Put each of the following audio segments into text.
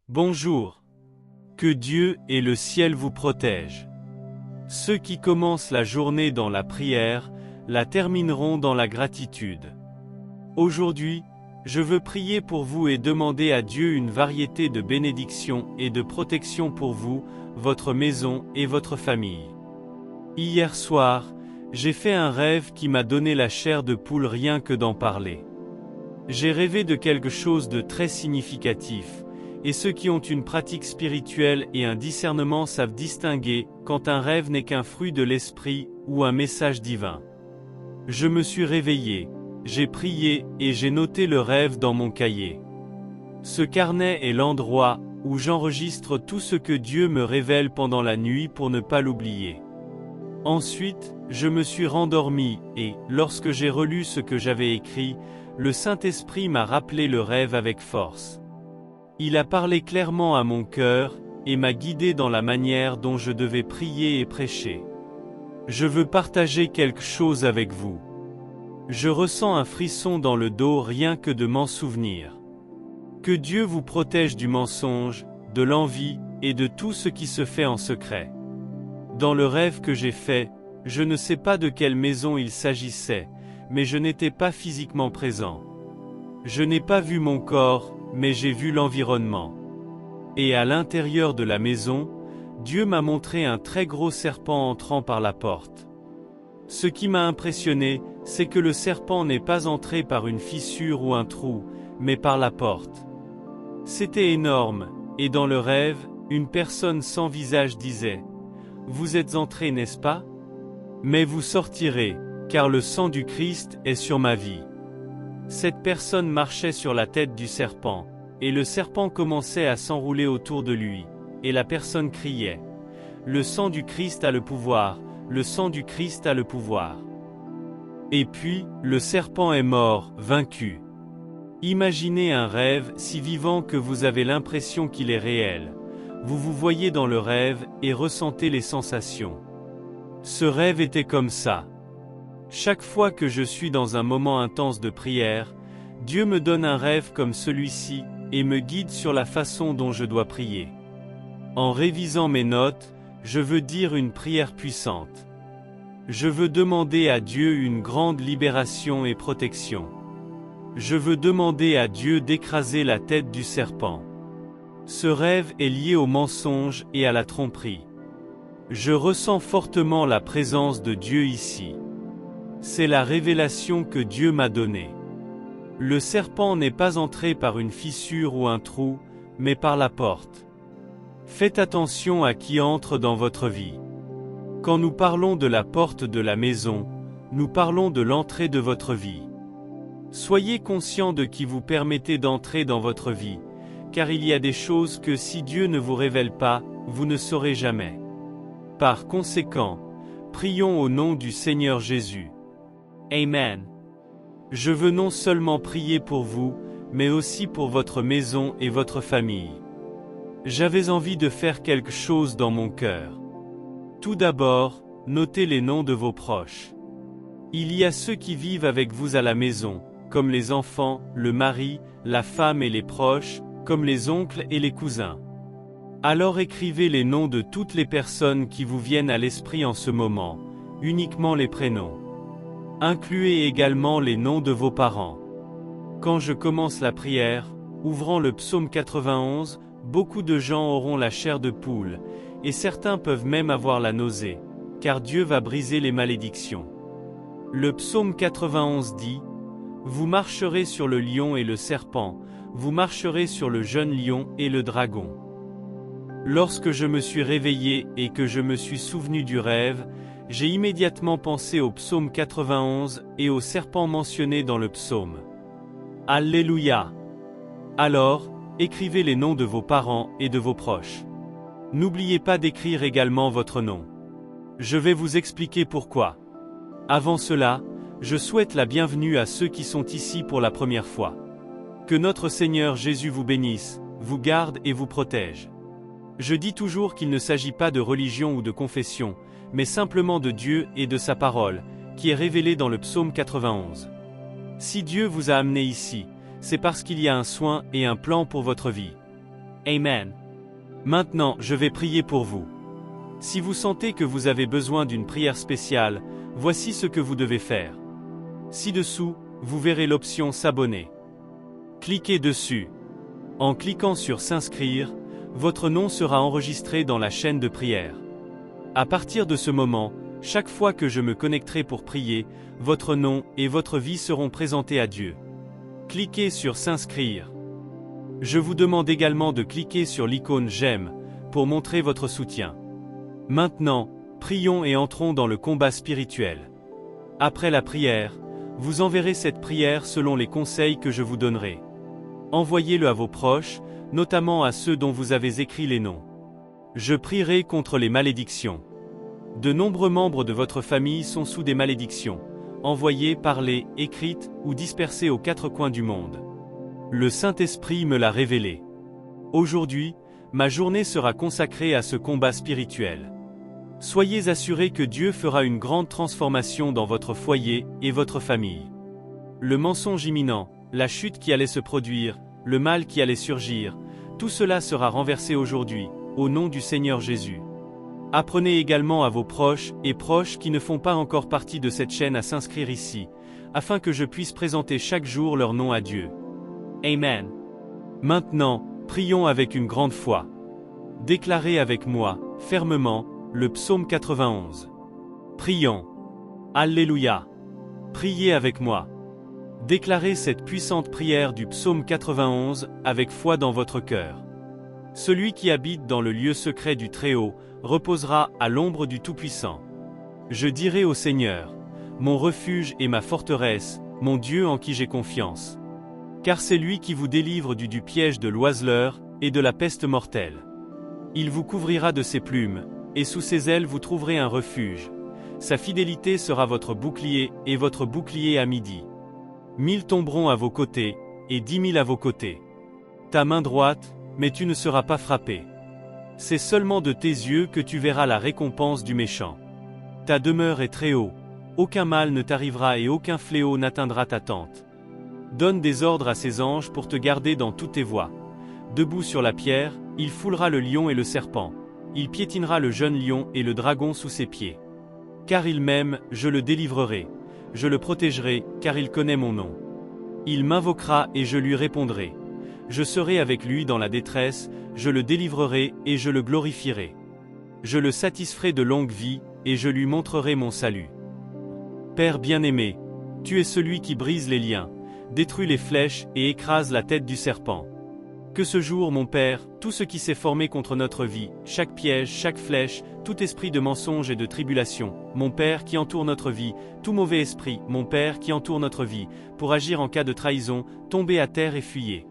Bonjour. Que Dieu et le ciel vous protègent. Ceux qui commencent la journée dans la prière, la termineront dans la gratitude. Aujourd'hui, je veux prier pour vous et demander à Dieu une variété de bénédictions et de protections pour vous, votre maison et votre famille. Hier soir, j'ai fait un rêve qui m'a donné la chair de poule rien que d'en parler. J'ai rêvé de quelque chose de très significatif, et ceux qui ont une pratique spirituelle et un discernement savent distinguer quand un rêve n'est qu'un fruit de l'esprit ou un message divin. Je me suis réveillé, j'ai prié et j'ai noté le rêve dans mon cahier. Ce carnet est l'endroit où j'enregistre tout ce que Dieu me révèle pendant la nuit pour ne pas l'oublier. Ensuite, je me suis rendormi et, lorsque j'ai relu ce que j'avais écrit, le Saint-Esprit m'a rappelé le rêve avec force. Il a parlé clairement à mon cœur et m'a guidé dans la manière dont je devais prier et prêcher. Je veux partager quelque chose avec vous. Je ressens un frisson dans le dos rien que de m'en souvenir. Que Dieu vous protège du mensonge, de l'envie et de tout ce qui se fait en secret. Dans le rêve que j'ai fait, je ne sais pas de quelle maison il s'agissait, mais je n'étais pas physiquement présent. Je n'ai pas vu mon corps, mais j'ai vu l'environnement. Et à l'intérieur de la maison, Dieu m'a montré un très gros serpent entrant par la porte. Ce qui m'a impressionné, c'est que le serpent n'est pas entré par une fissure ou un trou, mais par la porte. C'était énorme, et dans le rêve, une personne sans visage disait « Vous êtes entré, n'est-ce pas? Mais vous sortirez, car le sang du Christ est sur ma vie. » Cette personne marchait sur la tête du serpent, et le serpent commençait à s'enrouler autour de lui, et la personne criait « Le sang du Christ a le pouvoir, le sang du Christ a le pouvoir. » Et puis, le serpent est mort, vaincu. Imaginez un rêve si vivant que vous avez l'impression qu'il est réel. Vous vous voyez dans le rêve et ressentez les sensations. Ce rêve était comme ça. Chaque fois que je suis dans un moment intense de prière, Dieu me donne un rêve comme celui-ci et me guide sur la façon dont je dois prier. En révisant mes notes, je veux dire une prière puissante. Je veux demander à Dieu une grande libération et protection. Je veux demander à Dieu d'écraser la tête du serpent. Ce rêve est lié au mensonge et à la tromperie. Je ressens fortement la présence de Dieu ici. C'est la révélation que Dieu m'a donnée. Le serpent n'est pas entré par une fissure ou un trou, mais par la porte. Faites attention à qui entre dans votre vie. Quand nous parlons de la porte de la maison, nous parlons de l'entrée de votre vie. Soyez conscient de qui vous permettez d'entrer dans votre vie, car il y a des choses que si Dieu ne vous révèle pas, vous ne saurez jamais. Par conséquent, prions au nom du Seigneur Jésus. Amen. Je veux non seulement prier pour vous, mais aussi pour votre maison et votre famille. J'avais envie de faire quelque chose dans mon cœur. Tout d'abord, notez les noms de vos proches. Il y a ceux qui vivent avec vous à la maison, comme les enfants, le mari, la femme et les proches, comme les oncles et les cousins. Alors écrivez les noms de toutes les personnes qui vous viennent à l'esprit en ce moment, uniquement les prénoms. Incluez également les noms de vos parents. Quand je commence la prière, ouvrant le psaume 91, beaucoup de gens auront la chair de poule, et certains peuvent même avoir la nausée, car Dieu va briser les malédictions. Le psaume 91 dit « Vous marcherez sur le lion et le serpent, vous marcherez sur le jeune lion et le dragon. » Lorsque je me suis réveillé et que je me suis souvenu du rêve, j'ai immédiatement pensé au psaume 91 et au serpent mentionné dans le psaume. Alléluia! Alors, écrivez les noms de vos parents et de vos proches. N'oubliez pas d'écrire également votre nom. Je vais vous expliquer pourquoi. Avant cela, je souhaite la bienvenue à ceux qui sont ici pour la première fois. Que notre Seigneur Jésus vous bénisse, vous garde et vous protège. Je dis toujours qu'il ne s'agit pas de religion ou de confession, mais simplement de Dieu et de sa parole, qui est révélée dans le psaume 91. Si Dieu vous a amené ici, c'est parce qu'il y a un soin et un plan pour votre vie. Amen. Maintenant, je vais prier pour vous. Si vous sentez que vous avez besoin d'une prière spéciale, voici ce que vous devez faire. Ci-dessous, vous verrez l'option S'abonner. Cliquez dessus. En cliquant sur S'inscrire, votre nom sera enregistré dans la chaîne de prière. À partir de ce moment, chaque fois que je me connecterai pour prier, votre nom et votre vie seront présentés à Dieu. Cliquez sur S'inscrire. Je vous demande également de cliquer sur l'icône J'aime pour montrer votre soutien. Maintenant, prions et entrons dans le combat spirituel. Après la prière, vous enverrez cette prière selon les conseils que je vous donnerai. Envoyez-le à vos proches, notamment à ceux dont vous avez écrit les noms. Je prierai contre les malédictions. De nombreux membres de votre famille sont sous des malédictions, envoyées, parlées, écrites ou dispersées aux quatre coins du monde. Le Saint-Esprit me l'a révélé. Aujourd'hui, ma journée sera consacrée à ce combat spirituel. Soyez assurés que Dieu fera une grande transformation dans votre foyer et votre famille. Le mensonge imminent, la chute qui allait se produire, le mal qui allait surgir, tout cela sera renversé aujourd'hui, au nom du Seigneur Jésus. Apprenez également à vos proches et proches qui ne font pas encore partie de cette chaîne à s'inscrire ici, afin que je puisse présenter chaque jour leur nom à Dieu. Amen. Maintenant, prions avec une grande foi. Déclarez avec moi, fermement, le psaume 91. Prions. Alléluia. Priez avec moi. Déclarez cette puissante prière du psaume 91 avec foi dans votre cœur. Celui qui habite dans le lieu secret du Très-Haut reposera à l'ombre du Tout-Puissant. Je dirai au Seigneur, mon refuge et ma forteresse, mon Dieu en qui j'ai confiance. Car c'est lui qui vous délivre du piège de l'oiseleur et de la peste mortelle. Il vous couvrira de ses plumes, et sous ses ailes vous trouverez un refuge. Sa fidélité sera votre bouclier et votre bouclier à midi. 1000 tomberont à vos côtés, et 10 000 à vos côtés. Ta main droite, mais tu ne seras pas frappé. C'est seulement de tes yeux que tu verras la récompense du méchant. Ta demeure est très haut, aucun mal ne t'arrivera et aucun fléau n'atteindra ta tente. Donne des ordres à ses anges pour te garder dans toutes tes voies. Debout sur la pierre, il foulera le lion et le serpent. Il piétinera le jeune lion et le dragon sous ses pieds. Car il m'aime, je le délivrerai. Je le protégerai, car il connaît mon nom. Il m'invoquera et je lui répondrai. Je serai avec lui dans la détresse, je le délivrerai et je le glorifierai. Je le satisferai de longue vie, et je lui montrerai mon salut. Père bien-aimé, tu es celui qui brise les liens, détruit les flèches et écrase la tête du serpent. Que ce jour, mon Père, tout ce qui s'est formé contre notre vie, chaque piège, chaque flèche, tout esprit de mensonge et de tribulation, mon Père qui entoure notre vie, tout mauvais esprit, mon Père qui entoure notre vie, pour agir en cas de trahison, tombez à terre et fuyez.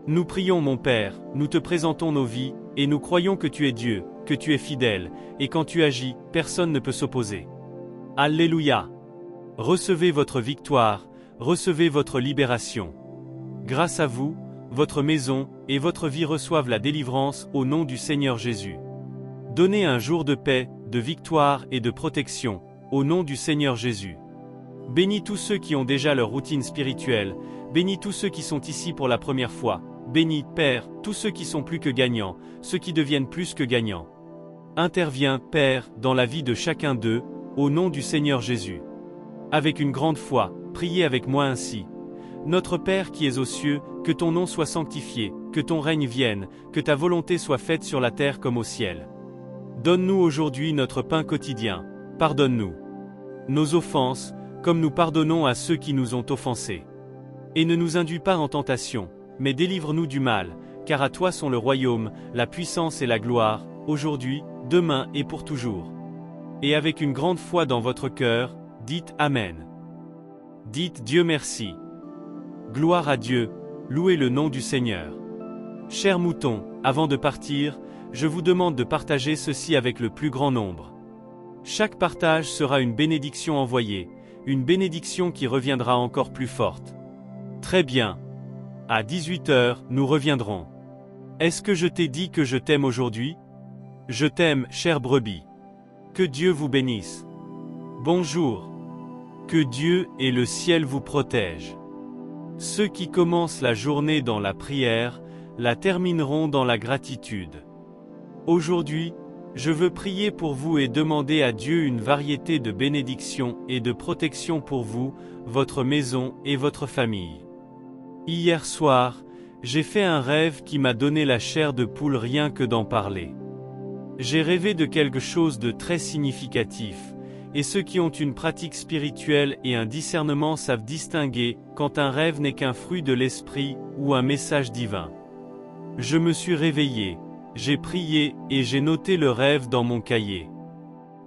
Nous prions, mon Père, nous te présentons nos vies, et nous croyons que tu es Dieu, que tu es fidèle, et quand tu agis, personne ne peut s'opposer. Alléluia. Recevez votre victoire, recevez votre libération. Grâce à vous, votre maison et votre vie reçoivent la délivrance au nom du Seigneur Jésus. Donnez un jour de paix, de victoire et de protection, au nom du Seigneur Jésus. Bénis tous ceux qui ont déjà leur routine spirituelle, bénis tous ceux qui sont ici pour la première fois, bénis, Père, tous ceux qui sont plus que gagnants, ceux qui deviennent plus que gagnants. Interviens, Père, dans la vie de chacun d'eux, au nom du Seigneur Jésus. Avec une grande foi, priez avec moi ainsi. Notre Père qui es aux cieux, que ton nom soit sanctifié, que ton règne vienne, que ta volonté soit faite sur la terre comme au ciel. Donne-nous aujourd'hui notre pain quotidien, pardonne-nous nos offenses, comme nous pardonnons à ceux qui nous ont offensés. Et ne nous induis pas en tentation, mais délivre-nous du mal, car à toi sont le royaume, la puissance et la gloire, aujourd'hui, demain et pour toujours. Et avec une grande foi dans votre cœur, dites Amen. Dites Dieu merci. Gloire à Dieu, louez le nom du Seigneur. Chers moutons, avant de partir, je vous demande de partager ceci avec le plus grand nombre. Chaque partage sera une bénédiction envoyée, une bénédiction qui reviendra encore plus forte. Très bien. À 18h, nous reviendrons. Est-ce que je t'ai dit que je t'aime aujourd'hui? Je t'aime, chère brebis. Que Dieu vous bénisse. Bonjour. Que Dieu et le ciel vous protègent. Ceux qui commencent la journée dans la prière, la termineront dans la gratitude. Aujourd'hui, je veux prier pour vous et demander à Dieu une variété de bénédictions et de protections pour vous, votre maison et votre famille. Hier soir, j'ai fait un rêve qui m'a donné la chair de poule rien que d'en parler. J'ai rêvé de quelque chose de très significatif, et ceux qui ont une pratique spirituelle et un discernement savent distinguer quand un rêve n'est qu'un fruit de l'esprit ou un message divin. Je me suis réveillé, j'ai prié et j'ai noté le rêve dans mon cahier.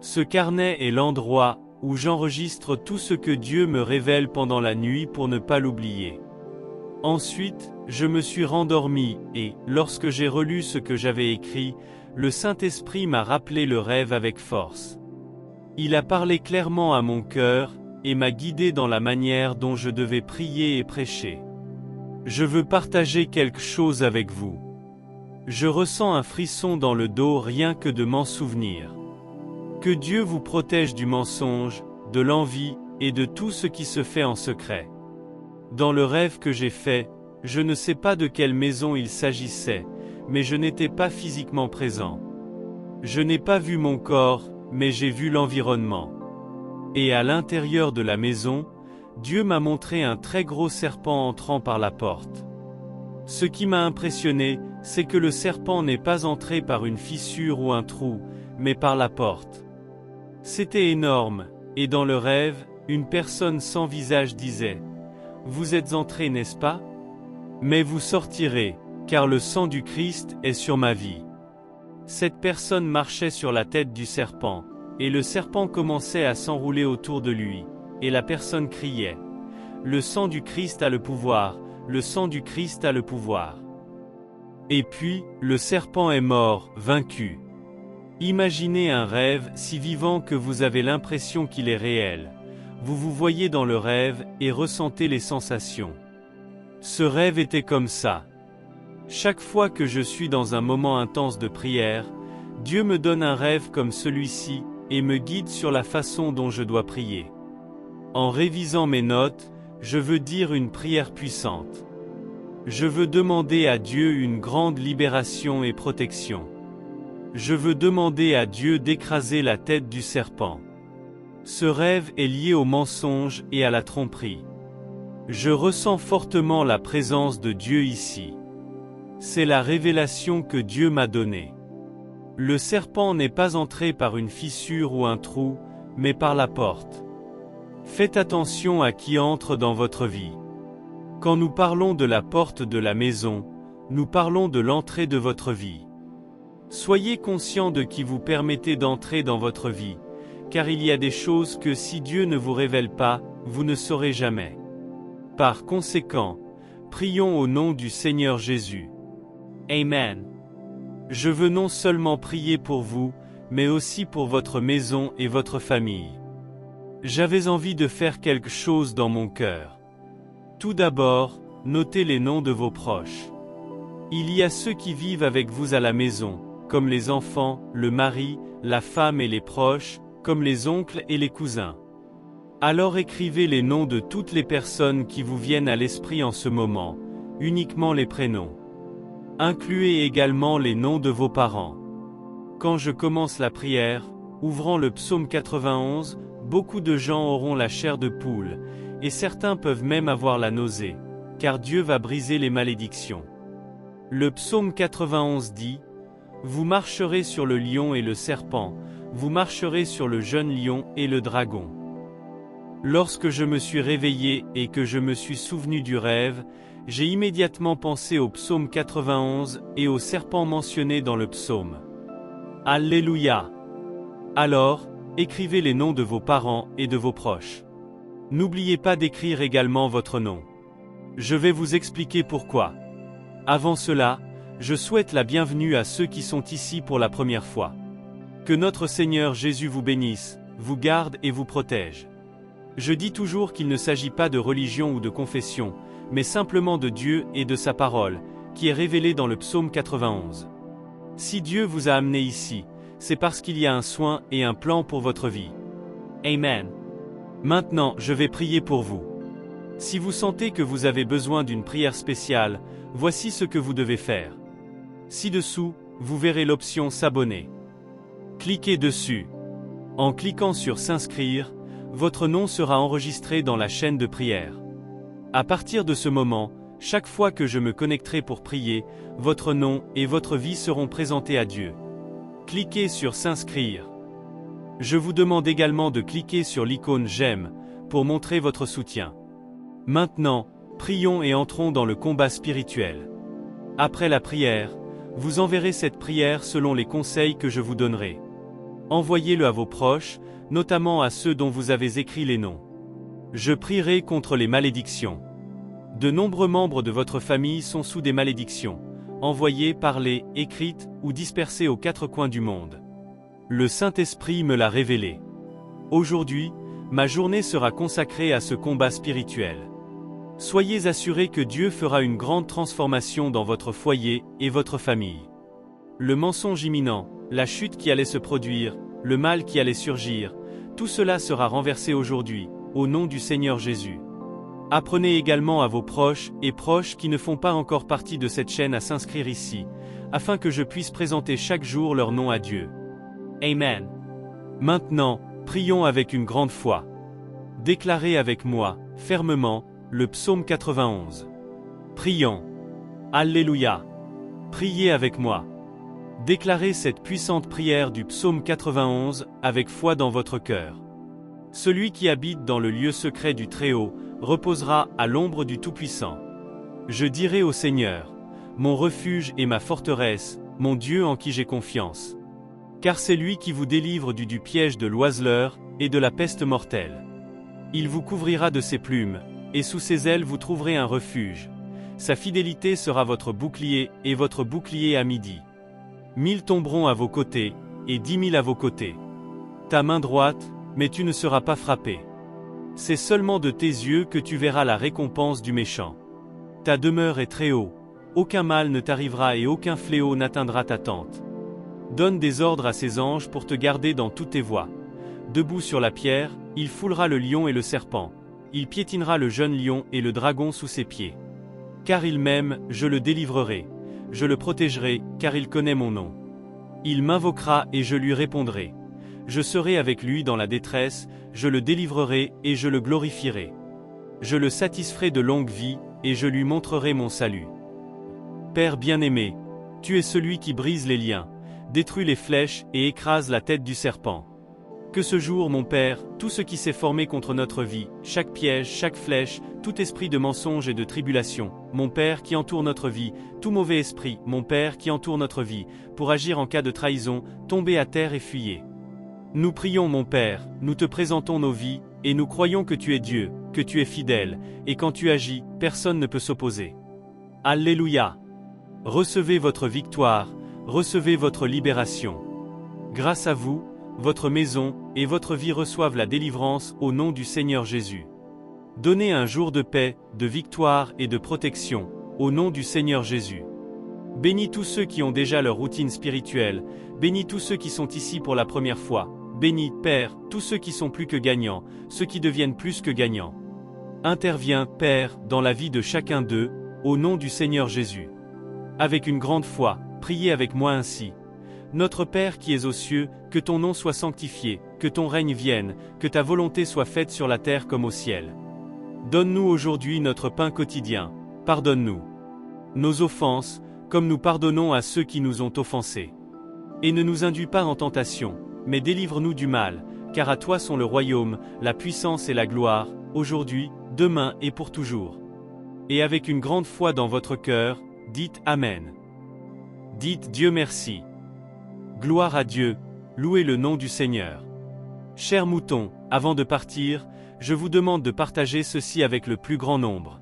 Ce carnet est l'endroit où j'enregistre tout ce que Dieu me révèle pendant la nuit pour ne pas l'oublier. Ensuite, je me suis rendormi et, lorsque j'ai relu ce que j'avais écrit, le Saint-Esprit m'a rappelé le rêve avec force. Il a parlé clairement à mon cœur et m'a guidé dans la manière dont je devais prier et prêcher. Je veux partager quelque chose avec vous. Je ressens un frisson dans le dos rien que de m'en souvenir. Que Dieu vous protège du mensonge, de l'envie et de tout ce qui se fait en secret. Dans le rêve que j'ai fait, je ne sais pas de quelle maison il s'agissait, mais je n'étais pas physiquement présent. Je n'ai pas vu mon corps, mais j'ai vu l'environnement. Et à l'intérieur de la maison, Dieu m'a montré un très gros serpent entrant par la porte. Ce qui m'a impressionné, c'est que le serpent n'est pas entré par une fissure ou un trou, mais par la porte. C'était énorme, et dans le rêve, une personne sans visage disait « Vous êtes entrés, n'est-ce pas? Mais vous sortirez, car le sang du Christ est sur ma vie. » Cette personne marchait sur la tête du serpent, et le serpent commençait à s'enrouler autour de lui, et la personne criait « Le sang du Christ a le pouvoir, le sang du Christ a le pouvoir. » Et puis, le serpent est mort, vaincu. Imaginez un rêve si vivant que vous avez l'impression qu'il est réel. Vous vous voyez dans le rêve et ressentez les sensations. Ce rêve était comme ça. Chaque fois que je suis dans un moment intense de prière, Dieu me donne un rêve comme celui-ci et me guide sur la façon dont je dois prier. En révisant mes notes, je veux dire une prière puissante. Je veux demander à Dieu une grande libération et protection. Je veux demander à Dieu d'écraser la tête du serpent. Ce rêve est lié au mensonge et à la tromperie. Je ressens fortement la présence de Dieu ici. C'est la révélation que Dieu m'a donnée. Le serpent n'est pas entré par une fissure ou un trou, mais par la porte. Faites attention à qui entre dans votre vie. Quand nous parlons de la porte de la maison, nous parlons de l'entrée de votre vie. Soyez conscient de qui vous permettez d'entrer dans votre vie, car il y a des choses que si Dieu ne vous révèle pas, vous ne saurez jamais. Par conséquent, prions au nom du Seigneur Jésus. Amen. Je veux non seulement prier pour vous, mais aussi pour votre maison et votre famille. J'avais envie de faire quelque chose dans mon cœur. Tout d'abord, notez les noms de vos proches. Il y a ceux qui vivent avec vous à la maison, comme les enfants, le mari, la femme et les proches, comme les oncles et les cousins. Alors écrivez les noms de toutes les personnes qui vous viennent à l'esprit en ce moment, uniquement les prénoms. Incluez également les noms de vos parents. Quand je commence la prière, ouvrant le psaume 91, beaucoup de gens auront la chair de poule, et certains peuvent même avoir la nausée, car Dieu va briser les malédictions. Le psaume 91 dit « Vous marcherez sur le lion et le serpent, vous marcherez sur le jeune lion et le dragon. » Lorsque je me suis réveillé et que je me suis souvenu du rêve, j'ai immédiatement pensé au psaume 91 et au serpent mentionné dans le psaume. Alléluia! Alors, écrivez les noms de vos parents et de vos proches. N'oubliez pas d'écrire également votre nom. Je vais vous expliquer pourquoi. Avant cela, je souhaite la bienvenue à ceux qui sont ici pour la première fois. Que notre Seigneur Jésus vous bénisse, vous garde et vous protège. Je dis toujours qu'il ne s'agit pas de religion ou de confession, mais simplement de Dieu et de sa parole, qui est révélée dans le psaume 91. Si Dieu vous a amené ici, c'est parce qu'il y a un soin et un plan pour votre vie. Amen. Maintenant, je vais prier pour vous. Si vous sentez que vous avez besoin d'une prière spéciale, voici ce que vous devez faire. Ci-dessous, vous verrez l'option S'abonner. Cliquez dessus. En cliquant sur S'inscrire, votre nom sera enregistré dans la chaîne de prière. À partir de ce moment, chaque fois que je me connecterai pour prier, votre nom et votre vie seront présentés à Dieu. Cliquez sur S'inscrire. Je vous demande également de cliquer sur l'icône J'aime pour montrer votre soutien. Maintenant, prions et entrons dans le combat spirituel. Après la prière, vous enverrez cette prière selon les conseils que je vous donnerai. Envoyez-le à vos proches, notamment à ceux dont vous avez écrit les noms. Je prierai contre les malédictions. De nombreux membres de votre famille sont sous des malédictions, envoyées, parlées, écrites ou dispersées aux quatre coins du monde. Le Saint-Esprit me l'a révélé. Aujourd'hui, ma journée sera consacrée à ce combat spirituel. Soyez assurés que Dieu fera une grande transformation dans votre foyer et votre famille. Le mensonge imminent, la chute qui allait se produire, le mal qui allait surgir, tout cela sera renversé aujourd'hui, au nom du Seigneur Jésus. Apprenez également à vos proches et proches qui ne font pas encore partie de cette chaîne à s'inscrire ici, afin que je puisse présenter chaque jour leur nom à Dieu. Amen. Maintenant, prions avec une grande foi. Déclarez avec moi, fermement, le psaume 91. Prions. Alléluia. Priez avec moi. Déclarez cette puissante prière du psaume 91 avec foi dans votre cœur. Celui qui habite dans le lieu secret du Très-Haut reposera à l'ombre du Tout-Puissant. Je dirai au Seigneur, mon refuge et ma forteresse, mon Dieu en qui j'ai confiance. Car c'est lui qui vous délivre du piège de l'oiseleur et de la peste mortelle. Il vous couvrira de ses plumes, et sous ses ailes vous trouverez un refuge. Sa fidélité sera votre bouclier et votre bouclier à midi. 1000 tomberont à vos côtés, et 10 000 à vos côtés. Ta main droite, mais tu ne seras pas frappé. C'est seulement de tes yeux que tu verras la récompense du méchant. Ta demeure est très haut, aucun mal ne t'arrivera et aucun fléau n'atteindra ta tente. Donne des ordres à ses anges pour te garder dans toutes tes voies. Debout sur la pierre, il foulera le lion et le serpent. Il piétinera le jeune lion et le dragon sous ses pieds. Car il m'aime, je le délivrerai. Je le protégerai, car il connaît mon nom. Il m'invoquera et je lui répondrai. Je serai avec lui dans la détresse, je le délivrerai et je le glorifierai. Je le satisferai de longue vie, et je lui montrerai mon salut. Père bien-aimé, tu es celui qui brise les liens, détruit les flèches et écrase la tête du serpent. Que ce jour, mon Père, tout ce qui s'est formé contre notre vie, chaque piège, chaque flèche, tout esprit de mensonge et de tribulation, mon Père qui entoure notre vie, tout mauvais esprit, mon Père qui entoure notre vie, pour agir en cas de trahison, tombez à terre et fuyez. Nous prions, mon Père, nous te présentons nos vies, et nous croyons que tu es Dieu, que tu es fidèle, et quand tu agis, personne ne peut s'opposer. Alléluia. Recevez votre victoire, recevez votre libération. Grâce à vous, votre maison et votre vie reçoivent la délivrance au nom du Seigneur Jésus. Donnez un jour de paix, de victoire et de protection, au nom du Seigneur Jésus. Bénis tous ceux qui ont déjà leur routine spirituelle, bénis tous ceux qui sont ici pour la première fois, bénis, Père, tous ceux qui sont plus que gagnants, ceux qui deviennent plus que gagnants. Interviens, Père, dans la vie de chacun d'eux, au nom du Seigneur Jésus. Avec une grande foi, priez avec moi ainsi. Notre Père qui es aux cieux, que ton nom soit sanctifié, que ton règne vienne, que ta volonté soit faite sur la terre comme au ciel. Donne-nous aujourd'hui notre pain quotidien, pardonne-nous nos offenses, comme nous pardonnons à ceux qui nous ont offensés. Et ne nous induis pas en tentation, mais délivre-nous du mal, car à toi sont le royaume, la puissance et la gloire, aujourd'hui, demain et pour toujours. Et avec une grande foi dans votre cœur, dites Amen. Dites Dieu merci. Gloire à Dieu, louez le nom du Seigneur. Chers moutons, avant de partir, je vous demande de partager ceci avec le plus grand nombre.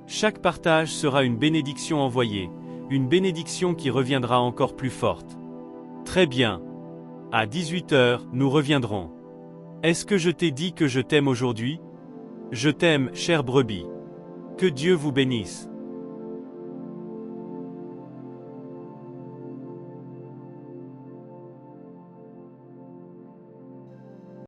Chaque partage sera une bénédiction envoyée, une bénédiction qui reviendra encore plus forte. Très bien. À 18h, nous reviendrons. Est-ce que je t'ai dit que je t'aime aujourd'hui? Je t'aime, chère brebis. Que Dieu vous bénisse.